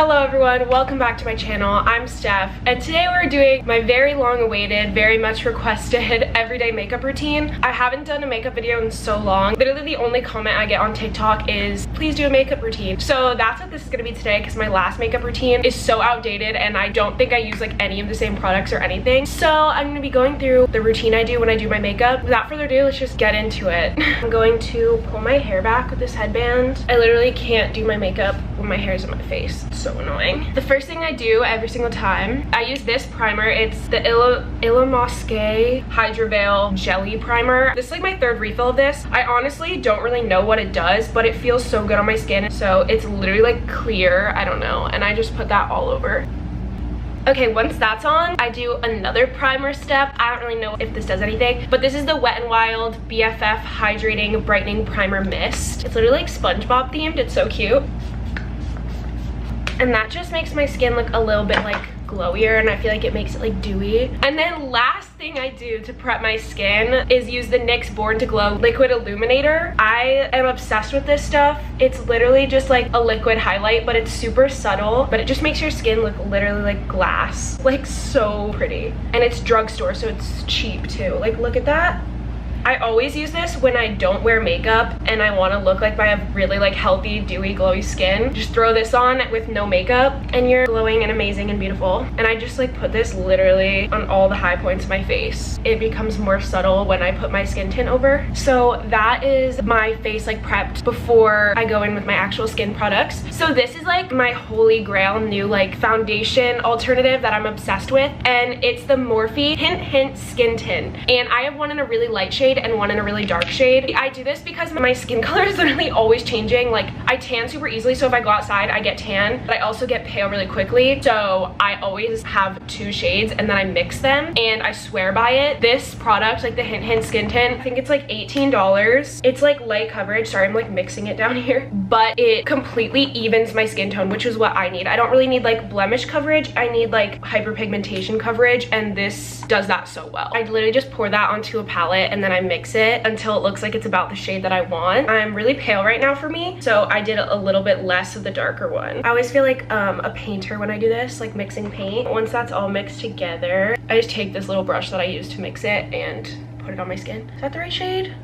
Hello everyone, welcome back to my channel. I'm Steph, and today we're doing my very long-awaited, very much requested everyday makeup routine. I haven't done a makeup video in so long. Literally the only comment I get on TikTok is, please do a makeup routine. So that's what this is gonna be today, because my last makeup routine is so outdated and I don't think I use like any of the same products or anything. So I'm gonna be going through the routine I do when I do my makeup. Without further ado, let's just get into it. I'm going to pull my hair back with this headband. I literally can't do my makeup when my hair's in my face. It's so annoying. The first thing I do every single time, I use this primer. It's the Illamasqua Hydra Veil Jelly Primer. This is like my third refill of this. I honestly don't really know what it does, but it feels so good on my skin. So it's literally like clear, I don't know, and I just put that all over. Okay, once that's on, I do another primer step. I don't really know if this does anything, but this is the Wet n Wild BFF Hydrating Brightening Primer Mist. It's literally like SpongeBob themed. It's so cute. And that just makes my skin look a little bit like glowier, and I feel like it makes it like dewy. And then last thing I do to prep my skin is use the NYX Born to Glow Liquid Illuminator. I am obsessed with this stuff. It's literally just like a liquid highlight, but it's super subtle, but it just makes your skin look literally like glass. Like so pretty. And it's drugstore, so it's cheap too. Like look at that. I always use this when I don't wear makeup and I want to look like I have really like healthy, dewy, glowy skin. Just throw this on with no makeup and you're glowing and amazing and beautiful. And I just like put this literally on all the high points of my face. It becomes more subtle when I put my skin tint over. So that is my face like prepped before I go in with my actual skin products. So this is like my holy grail new like foundation alternative that I'm obsessed with, and it's the Morphe Hint Hint Skin Tint. And I have one in a really light shade and one in a really dark shade. I do this because my skin color is literally always changing. Like I tan super easily, so if I go outside I get tan, but I also get pale really quickly. So I always have two shades and then I mix them, and I swear by it. This product, like the Hint Hint Skin Tint, I think it's like $18. It's like light coverage. Sorry, I'm like mixing it down here, but it completely evens my skin tone, which is what I need. I don't really need like blemish coverage. I need like hyperpigmentation coverage, and this does that so well. I literally just pour that onto a palette and then I mix it until it looks like it's about the shade that I want. I'm really pale right now for me, so I did a little bit less of the darker one. I always feel like a painter when I do this, like mixing paint. Once that's all mixed together, I just take this little brush that I use to mix it and put it on my skin. Is that the right shade?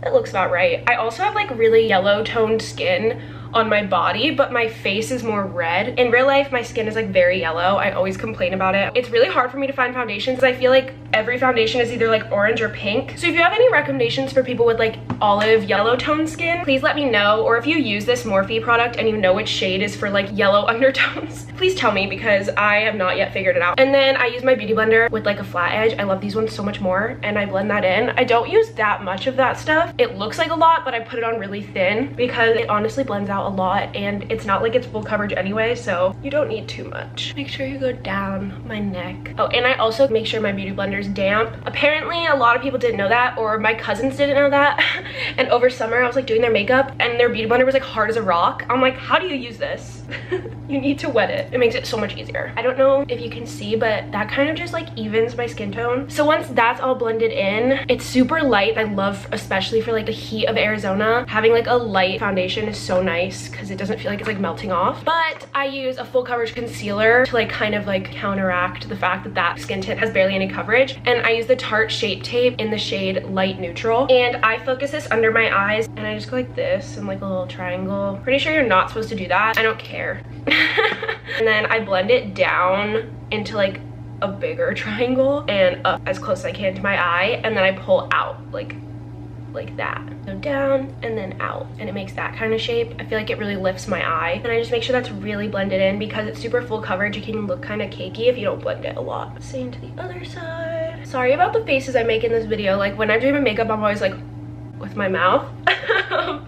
It looks about right. I also have like really yellow toned skin on my body, but my face is more red. In real life, my skin is like very yellow. I always complain about it. It's really hard for me to find foundations. I feel like every foundation is either like orange or pink. So if you have any recommendations for people with like olive yellow tone skin, please let me know. Or if you use this Morphe product and you know which shade is for like yellow undertones, please tell me, because I have not yet figured it out. And then I use my beauty blender with like a flat edge. I love these ones so much more, and I blend that in. I don't use that much of that stuff. It looks like a lot, but I put it on really thin because it honestly blends out a lot, and it's not like it's full coverage anyway, so you don't need too much. Make sure you go down my neck. Oh, and I also make sure my beauty blender is damp. Apparently a lot of people didn't know that, or my cousins didn't know that. And over summer I was like doing their makeup and their beauty blender was like hard as a rock. I'm like, how do you use this? You need to wet it. It makes it so much easier. I don't know if you can see, but that kind of just like evens my skin tone. So once that's all blended in, it's super light. I love, especially for like the heat of Arizona, having like a light foundation is so nice because it doesn't feel like it's like melting off. But I use a full coverage concealer to like kind of like counteract the fact that that skin tint has barely any coverage. And I use the Tarte Shape Tape in the shade Light Neutral. And I focus this under my eyes and I just go like this and like a little triangle. Pretty sure you're not supposed to do that. I don't care. And then I blend it down into like a bigger triangle and up as close as I can to my eye, and then I pull out like that. So down and then out, and it makes that kind of shape. I feel like it really lifts my eye, and I just make sure that's really blended in because it's super full coverage. It can look kind of cakey if you don't blend it a lot. Same to the other side. Sorry about the faces I make in this video. Like when I do my makeup, I'm always like with my mouth.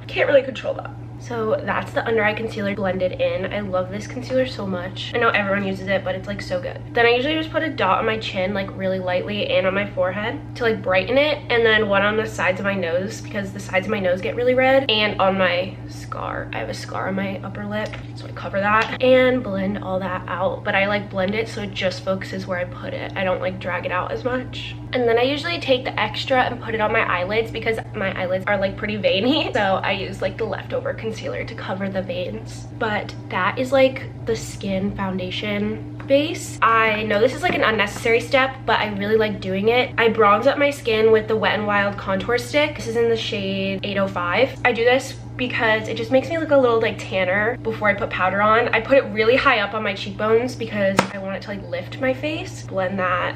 Can't really control that. So that's the under eye concealer blended in. I love this concealer so much. I know everyone uses it, but it's like so good. Then I usually just put a dot on my chin like really lightly and on my forehead to like brighten it, and then one on the sides of my nose because the sides of my nose get really red, and on my scar. I have a scar on my upper lip, so I cover that and blend all that out. But I like blend it so it just focuses where I put it. I don't like drag it out as much. And then I usually take the extra and put it on my eyelids because my eyelids are like pretty veiny. So I use like the leftover concealer to cover the veins. But that is like the skin foundation base. I know this is like an unnecessary step, but I really like doing it. I bronze up my skin with the Wet n Wild contour stick. This is in the shade 805. I do this because it just makes me look a little like tanner before I put powder on. I put it really high up on my cheekbones because I want it to like lift my face. Blend that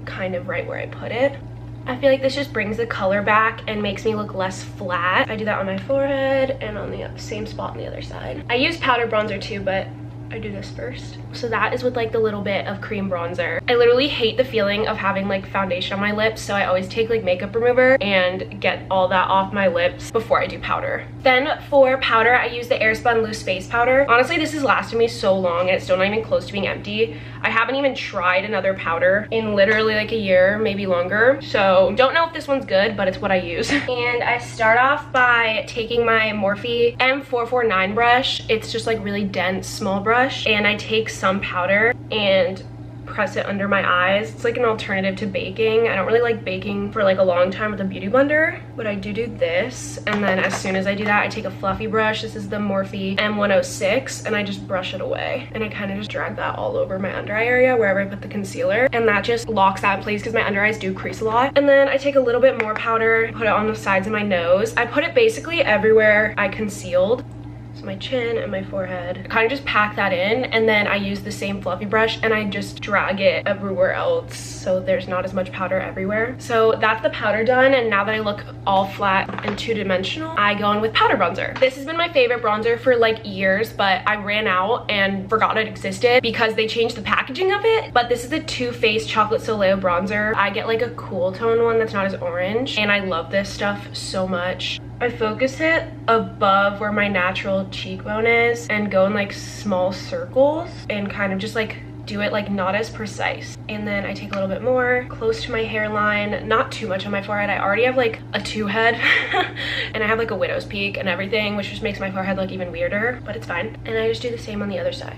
kind of right where I put it. I feel like this just brings the color back and makes me look less flat. I do that on my forehead and on the same spot on the other side. I use powder bronzer too, but I do this first. So that is with like the little bit of cream bronzer. I literally hate the feeling of having like foundation on my lips, so I always take like makeup remover and get all that off my lips before I do powder. Then for powder, I use the Airspun Loose Face Powder. Honestly, this has lasted me so long and it's still not even close to being empty. I haven't even tried another powder in literally like a year, maybe longer. So don't know if this one's good, but it's what I use. And I start off by taking my Morphe M449 brush. It's just like really dense, small brush. And I take some powder and press it under my eyes. It's like an alternative to baking. I don't really like baking for like a long time with a beauty blender, but I do this. And then as soon as I do that, I take a fluffy brush. This is the Morphe M106 and I just brush it away. And I kind of just drag that all over my under eye area wherever I put the concealer. And that just locks that in place because my under eyes do crease a lot. And then I take a little bit more powder, put it on the sides of my nose. I put it basically everywhere I concealed. So my chin and my forehead. I kind of just pack that in and then I use the same fluffy brush and I just drag it everywhere else so there's not as much powder everywhere. So that's the powder done, and now that I look all flat and two-dimensional, I go in with powder bronzer. This has been my favorite bronzer for like years, but I ran out and forgot it existed because they changed the packaging of it. But this is the Too Faced Chocolate Soleil bronzer. I get like a cool tone one that's not as orange, and I love this stuff so much. I focus it above where my natural cheekbone is and go in like small circles and kind of just like do it like not as precise. And then I take a little bit more close to my hairline, not too much on my forehead. I already have like a 2 head and I have like a widow's peak and everything, which just makes my forehead look even weirder, but it's fine. And I just do the same on the other side.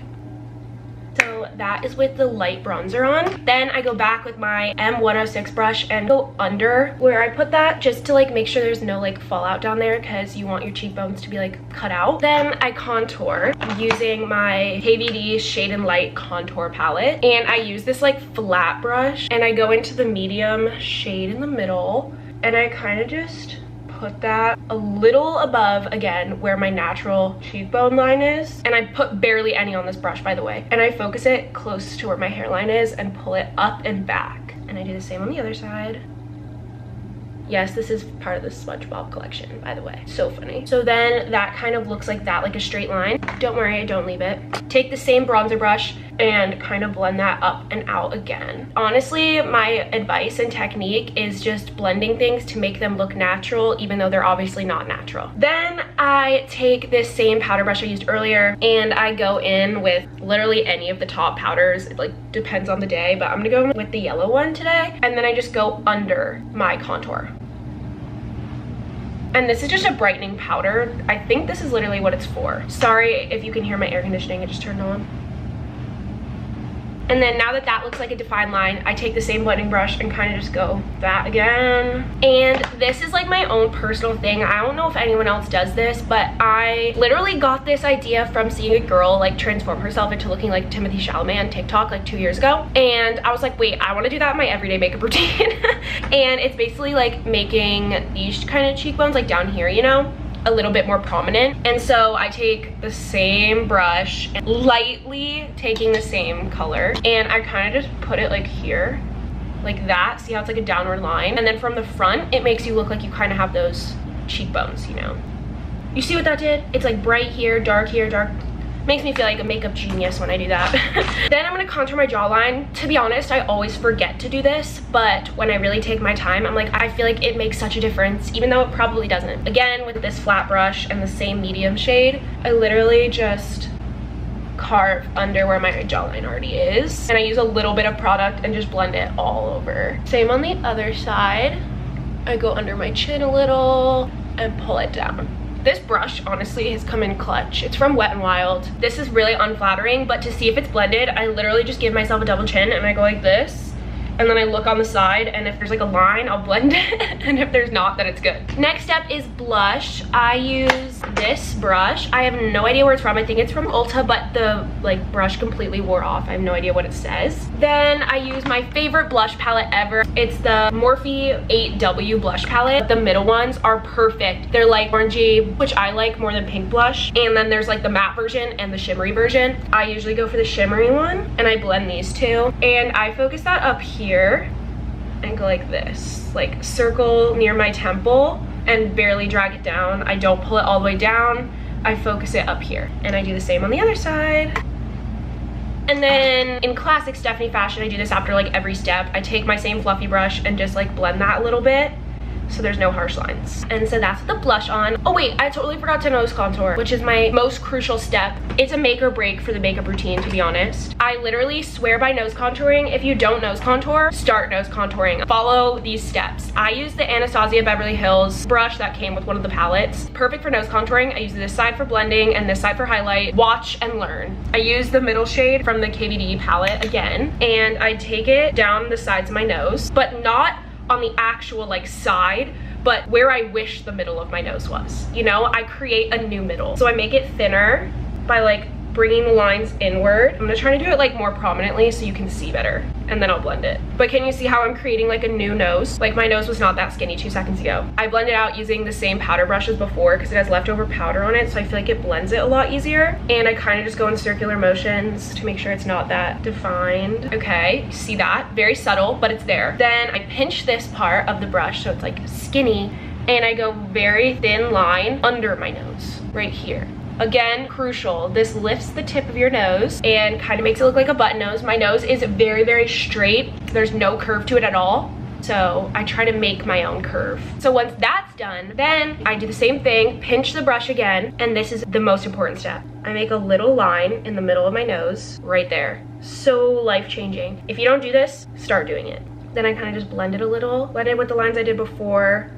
So that is with the light bronzer on. Then I go back with my M106 brush and go under where I put that, just to like make sure there's no like fallout down there because you want your cheekbones to be like cut out. Then I contour using my KVD Shade and Light contour palette, and I use this like flat brush and I go into the medium shade in the middle and I kind of just put that a little above, again, where my natural cheekbone line is. And I put barely any on this brush, by the way. And I focus it close to where my hairline is and pull it up and back. And I do the same on the other side. Yes, this is part of the SpongeBob collection, by the way. So funny. So then that kind of looks like that, like a straight line. Don't worry, I don't leave it. Take the same bronzer brush and kind of blend that up and out again. Honestly, my advice and technique is just blending things to make them look natural, even though they're obviously not natural. Then I take this same powder brush I used earlier and I go in with literally any of the top powders. It like depends on the day, but I'm gonna go in with the yellow one today. And then I just go under my contour. And this is just a brightening powder. I think this is literally what it's for. Sorry if you can hear my air conditioning, it just turned on. And then now that that looks like a defined line, I take the same blending brush and kind of just go that again. And this is like my own personal thing. I don't know if anyone else does this, but I literally got this idea from seeing a girl like transform herself into looking like Timothée Chalamet on TikTok like 2 years ago. And I was like, wait, I want to do that in my everyday makeup routine. And it's basically like making these kind of cheekbones like down here, you know, a little bit more prominent. And so I take the same brush and lightly taking the same color and I kind of just put it like here, like that. See how it's like a downward line? And then from the front, it makes you look like you kind of have those cheekbones, you know? You see what that did? It's like bright here, dark here, dark. Makes me feel like a makeup genius when I do that. Then I'm gonna contour my jawline. To be honest, I always forget to do this, but when I really take my time, I'm like, I feel like it makes such a difference, even though it probably doesn't. Again, with this flat brush and the same medium shade, I literally just carve under where my jawline already is. And I use a little bit of product and just blend it all over. Same on the other side. I go under my chin a little and pull it down. This brush honestly has come in clutch. It's from Wet n Wild. This is really unflattering, but to see if it's blended, I literally just give myself a double chin and I go like this and then I look on the side, and if there's like a line, I'll blend it, and if there's not, then it's good. Next step is blush. I use this brush. I have no idea where it's from. I think it's from Ulta, but the like brush completely wore off. I have no idea what it says. Then I use my favorite blush palette ever. It's the Morphe 8W blush palette. The middle ones are perfect. They're like orangey, which I like more than pink blush. And then there's like the matte version and the shimmery version. I usually go for the shimmery one, and I blend these two. And I focus that up here and go like this, like circle near my temple and barely drag it down. I don't pull it all the way down. I focus it up here, and I do the same on the other side. And then in classic Stephanie fashion, I do this after like every step. I take my same fluffy brush and just like blend that a little bit so there's no harsh lines. And so that's the blush on. Oh wait, I totally forgot to nose contour, which is my most crucial step. It's a make or break for the makeup routine, to be honest. I literally swear by nose contouring. If you don't nose contour, start nose contouring. Follow these steps. I use the Anastasia Beverly Hills brush that came with one of the palettes. Perfect for nose contouring. I use this side for blending and this side for highlight. Watch and learn. I use the middle shade from the KVD palette again, and I take it down the sides of my nose, but not on the actual like side, but where I wish the middle of my nose was. You know, I create a new middle. So I make it thinner by like bringing the lines inward. I'm gonna try to do it like more prominently so you can see better, and then I'll blend it. But can you see how I'm creating like a new nose? Like my nose was not that skinny 2 seconds ago. I blend it out using the same powder brush as before because it has leftover powder on it, so I feel like it blends it a lot easier. And I kind of just go in circular motions to make sure it's not that defined. Okay, see that? Very subtle, but it's there. Then I pinch this part of the brush so it's like skinny, and I go very thin line under my nose, right here. Again, crucial. This lifts the tip of your nose and kind of makes it look like a button nose. My nose is very, very straight. There's no curve to it at all. So I try to make my own curve. So once that's done, then I do the same thing, pinch the brush again, and this is the most important step. I make a little line in the middle of my nose, right there. So life-changing. If you don't do this, start doing it. Then I kind of just blend it a little, blend it with the lines I did before.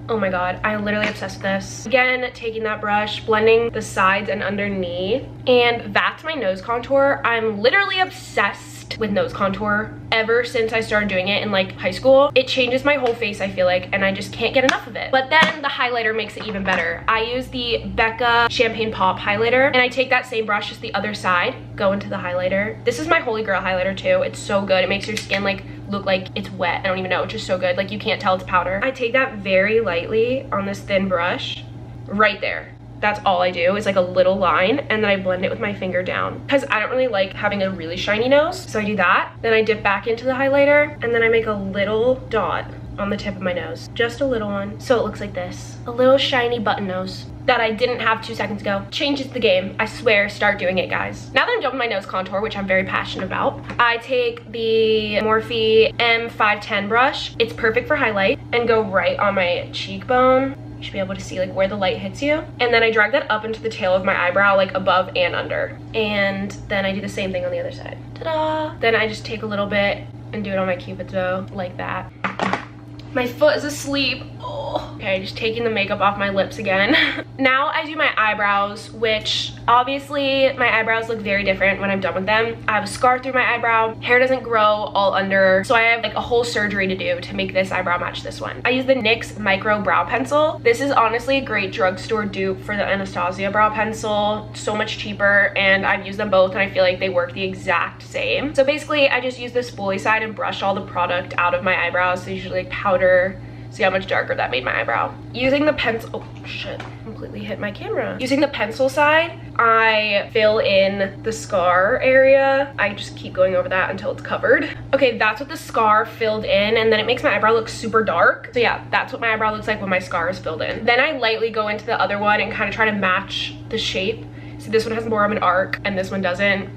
Oh my god, I'm literally obsessed with this. Again, taking that brush, blending the sides and underneath, and that's my nose contour. I'm literally obsessed with nose contour ever since I started doing it in like high school. It changes my whole face, I feel like, and I just can't get enough of it. But then the highlighter makes it even better. I use the Becca Champagne Pop highlighter, and I take that same brush, just the other side, go into the highlighter. This is my Holy Grail highlighter too. It's so good. It makes your skin like look like it's wet. I don't even know, it's just so good. Like you can't tell it's powder. I take that very lightly on this thin brush right there. That's all I do, is like a little line, and then I blend it with my finger down because I don't really like having a really shiny nose. So I do that, then I dip back into the highlighter, and then I make a little dot on the tip of my nose, just a little one, so it looks like this, a little shiny button nose that I didn't have 2 seconds ago. Changes the game, I swear. Start doing it, guys. Now that I'm done with my nose contour, which I'm very passionate about, I take the Morphe M510 brush. It's perfect for highlight, and go right on my cheekbone. You should be able to see like where the light hits you. And then I drag that up into the tail of my eyebrow, like above and under. And then I do the same thing on the other side. Ta-da! Then I just take a little bit and do it on my cupid's bow, like that. My foot is asleep. Oh. Okay, just taking the makeup off my lips again. Now I do my eyebrows, which obviously my eyebrows look very different when I'm done with them. I have a scar through my eyebrow. Hair doesn't grow all under, so I have like a whole surgery to do to make this eyebrow match this one. I use the NYX Micro Brow Pencil. This is honestly a great drugstore dupe for the Anastasia brow pencil. So much cheaper, and I've used them both and I feel like they work the exact same. So basically I just use the spoolie side and brush all the product out of my eyebrows. So usually like powder. See how much darker that made my eyebrow. Using the pencil, oh shit, completely hit my camera. Using the pencil side, I fill in the scar area. I just keep going over that until it's covered. Okay, that's what the scar filled in, and then it makes my eyebrow look super dark. So yeah, that's what my eyebrow looks like when my scar is filled in. Then I lightly go into the other one and kind of try to match the shape. See, this one has more of an arc and this one doesn't.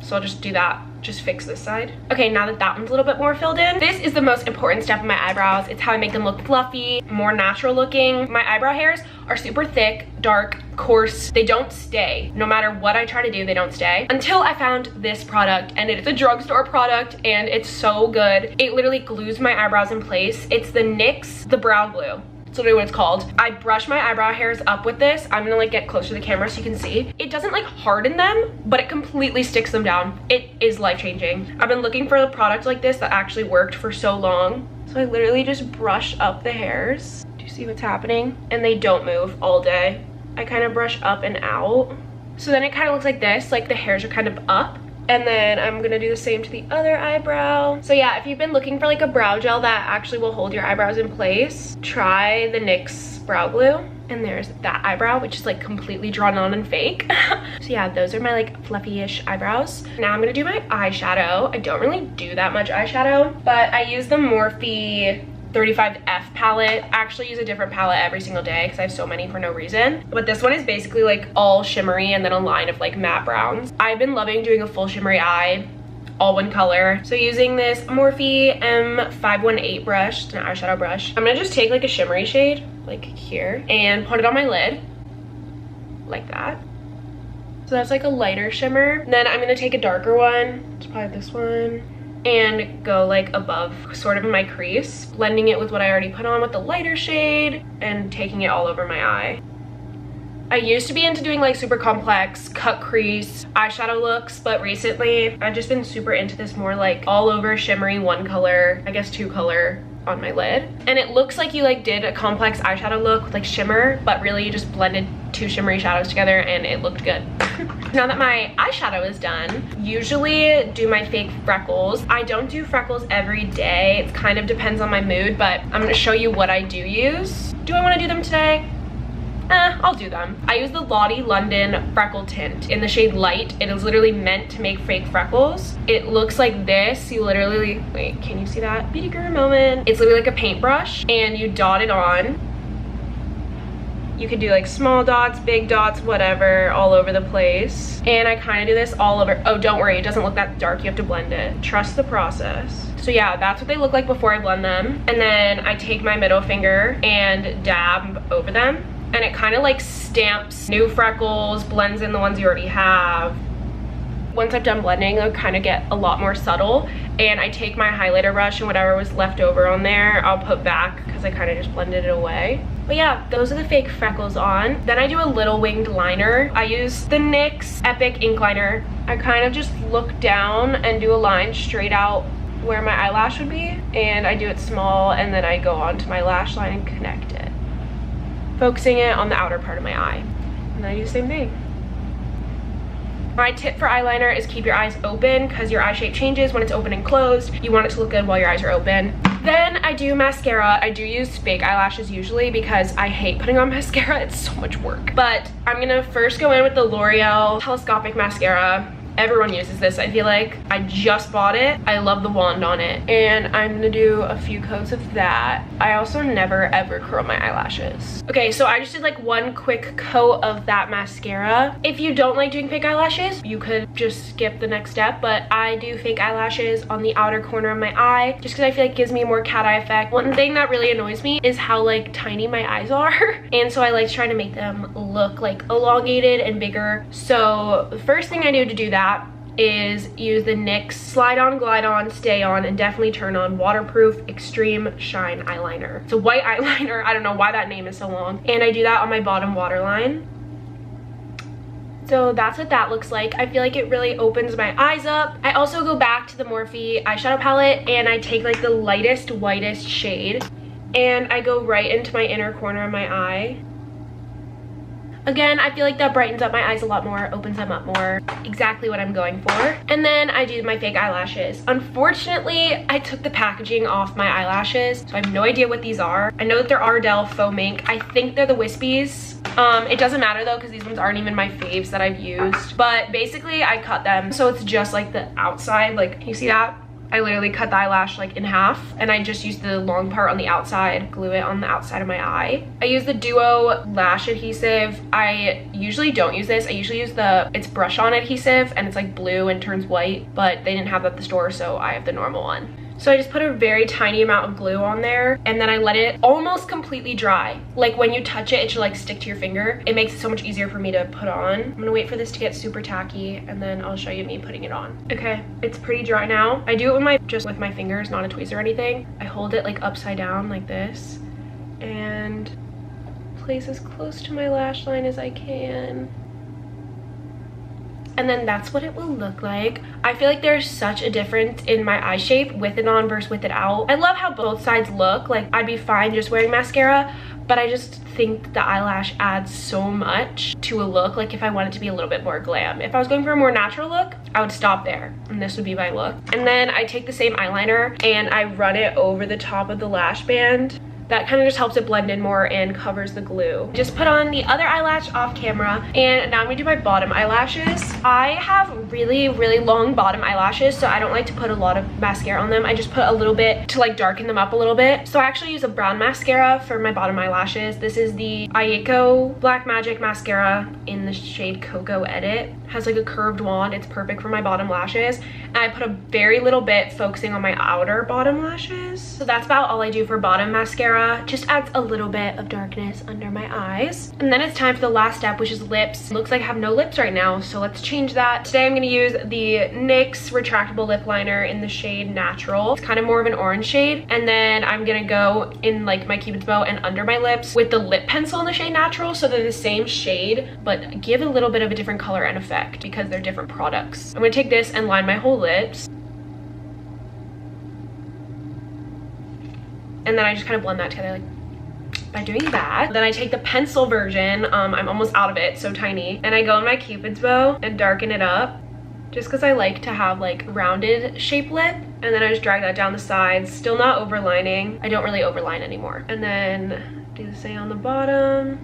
So I'll just do that, just fix this side. Okay, now that that one's a little bit more filled in, this is the most important step of my eyebrows. It's how I make them look fluffy, more natural looking. My eyebrow hairs are super thick, dark, coarse. They don't stay. No matter what I try to do, they don't stay. Until I found this product, and it's a drugstore product, and it's so good. It literally glues my eyebrows in place. It's the NYX, the Brow Glue. That's literally what it's called. I brush my eyebrow hairs up with this. I'm gonna like get closer to the camera so you can see. It doesn't like harden them, but it completely sticks them down. It is life-changing. I've been looking for a product like this that actually worked for so long. So I literally just brush up the hairs. Do you see what's happening? And they don't move all day. I kind of brush up and out. So then it kind of looks like this, like the hairs are kind of up. And then I'm gonna do the same to the other eyebrow. So yeah, if you've been looking for like a brow gel that actually will hold your eyebrows in place, try the NYX brow glue. And there's that eyebrow, which is like completely drawn on and fake. So yeah, those are my like fluffy-ish eyebrows. Now I'm gonna do my eyeshadow. I don't really do that much eyeshadow, but I use the Morphe 35F palette. I actually use a different palette every single day because I have so many for no reason. But this one is basically like all shimmery and then a line of like matte browns. I've been loving doing a full shimmery eye, all one color. So using this Morphe M518 brush, it's an eyeshadow brush. I'm gonna just take like a shimmery shade, like here, and put it on my lid, like that. So that's like a lighter shimmer. Then I'm gonna take a darker one, it's probably this one, and go like above sort of in my crease, blending it with what I already put on with the lighter shade and taking it all over my eye. I used to be into doing like super complex cut crease eyeshadow looks, but recently I've just been super into this more like all over shimmery one color, I guess two color on my lid. And it looks like you like did a complex eyeshadow look with like shimmer, but really you just blended two shimmery shadows together and it looked good. Now that my eyeshadow is done, usually do my fake freckles. I don't do freckles every day. It kind of depends on my mood, but I'm gonna show you what I do use. Do I wanna do them today? I'll do them. I use the Lottie London Freckle Tint in the shade Light. It is literally meant to make fake freckles. It looks like this. You literally, wait, can you see that? Beauty guru moment. It's literally like a paintbrush and you dot it on. You could do like small dots, big dots, whatever, all over the place. And I kind of do this all over. Oh, don't worry, it doesn't look that dark. You have to blend it. Trust the process. So yeah, that's what they look like before I blend them. And then I take my middle finger and dab over them. And it kind of like stamps new freckles, blends in the ones you already have. Once I've done blending, they'll kind of get a lot more subtle. And I take my highlighter brush and whatever was left over on there, I'll put back because I kind of just blended it away. But yeah, those are the fake freckles on. Then I do a little winged liner. I use the NYX Epic Ink Liner. I kind of just look down and do a line straight out where my eyelash would be. And I do it small and then I go onto my lash line and connect it, focusing it on the outer part of my eye. And then I do the same thing. My tip for eyeliner is keep your eyes open because your eye shape changes when it's open and closed. You want it to look good while your eyes are open. Then I do mascara. I do use fake eyelashes usually because I hate putting on mascara. It's so much work. But I'm gonna first go in with the L'Oreal Telescopic Mascara. Everyone uses this, I feel like. I just bought it. I love the wand on it. And I'm gonna do a few coats of that. I also never ever curl my eyelashes. Okay, so I just did like one quick coat of that mascara. If you don't like doing fake eyelashes, you could just skip the next step, but I do fake eyelashes on the outer corner of my eye just because I feel like it gives me a more cat eye effect. One thing that really annoys me is how like tiny my eyes are. And so I like trying to make them look like elongated and bigger. So the first thing I do to do that is use the NYX Slide On, Glide On, Stay On, and Definitely Turn On Waterproof Extreme Shine Eyeliner. It's a white eyeliner. I don't know why that name is so long. And I do that on my bottom waterline. So that's what that looks like. I feel like it really opens my eyes up. I also go back to the Morphe eyeshadow palette and I take like the lightest, whitest shade and I go right into my inner corner of my eye. Again, I feel like that brightens up my eyes a lot more, opens them up more, exactly what I'm going for. And then I do my fake eyelashes. Unfortunately, I took the packaging off my eyelashes, so I have no idea what these are. I know that they're Ardell Faux Mink. I think they're the Wispies. It doesn't matter though, because these ones aren't even my faves that I've used. But basically, I cut them, so it's just like the outside, like, you see that? I literally cut the eyelash like in half and I just used the long part on the outside, glue it on the outside of my eye. I use the Duo lash adhesive. I usually don't use this. I usually use it's brush on adhesive and it's like blue and turns white, but they didn't have that at the store, so I have the normal one. So I just put a very tiny amount of glue on there and then I let it almost completely dry. Like when you touch it, it should like stick to your finger. It makes it so much easier for me to put on. I'm gonna wait for this to get super tacky and then I'll show you me putting it on. Okay, it's pretty dry now. I do it with just with my fingers, not a tweezer or anything. I hold it like upside down like this and place as close to my lash line as I can. And then that's what it will look like. I feel like there's such a difference in my eye shape with it on versus with it out. I love how both sides look. Like, I'd be fine just wearing mascara, but I just think the eyelash adds so much to a look. Like, if I wanted to be a little bit more glam, if I was going for a more natural look, I would stop there and this would be my look. And then I take the same eyeliner and I run it over the top of the lash band. That kind of just helps it blend in more and covers the glue. Just put on the other eyelash off camera, and now I'm gonna do my bottom eyelashes. I have really, really long bottom eyelashes, so I don't like to put a lot of mascara on them. I just put a little bit to like darken them up a little bit. So I actually use a brown mascara for my bottom eyelashes. This is the Ayeko Black Magic Mascara in the shade Cocoa Edit. It has like a curved wand. It's perfect for my bottom lashes. And I put a very little bit focusing on my outer bottom lashes. So that's about all I do for bottom mascara. Just adds a little bit of darkness under my eyes. And then it's time for the last step, which is lips. It looks like I have no lips right now, so let's change that. Today I'm gonna use the NYX retractable lip liner in the shade Natural. It's kind of more of an orange shade. And then I'm gonna go in like my Cupid's bow and under my lips with the lip pencil in the shade Natural, so they're the same shade, but give a little bit of a different color and effect because they're different products. I'm gonna take this and line my whole lips. And then I just kind of blend that together like by doing that. Then I take the pencil version, I'm almost out of it, so tiny, and I go in my Cupid's bow and darken it up just because I like to have like rounded shape lip. And then I just drag that down the sides, still not overlining. I don't really overline anymore. And then do the same on the bottom.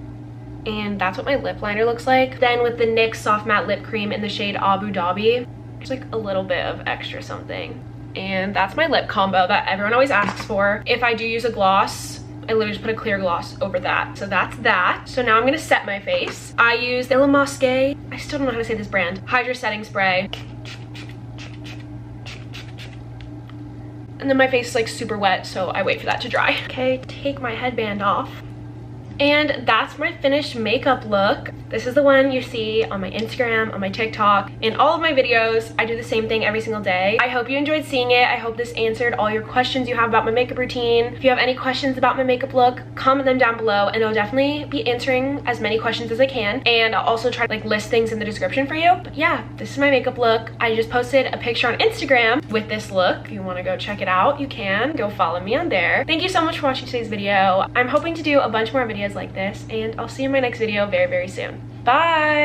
And that's what my lip liner looks like. Then with the NYX Soft Matte Lip Cream in the shade Abu Dhabi, there's like a little bit of extra something. And that's my lip combo that everyone always asks for. If I do use a gloss, I literally just put a clear gloss over that. So that's that. So now I'm gonna set my face. I use Stella Mosque, I still don't know how to say this brand, Hydra Setting Spray. And then my face is like super wet, so I wait for that to dry. Okay, take my headband off. And that's my finished makeup look. This is the one you see on my Instagram, on my TikTok, in all of my videos. I do the same thing every single day. I hope you enjoyed seeing it. I hope this answered all your questions you have about my makeup routine. If you have any questions about my makeup look, comment them down below and I'll definitely be answering as many questions as I can. And I'll also try to like list things in the description for you. But yeah, this is my makeup look. I just posted a picture on Instagram with this look. If you want to go check it out, you can. Go follow me on there. Thank you so much for watching today's video. I'm hoping to do a bunch more videos like this, and I'll see you in my next video very, very soon. Bye!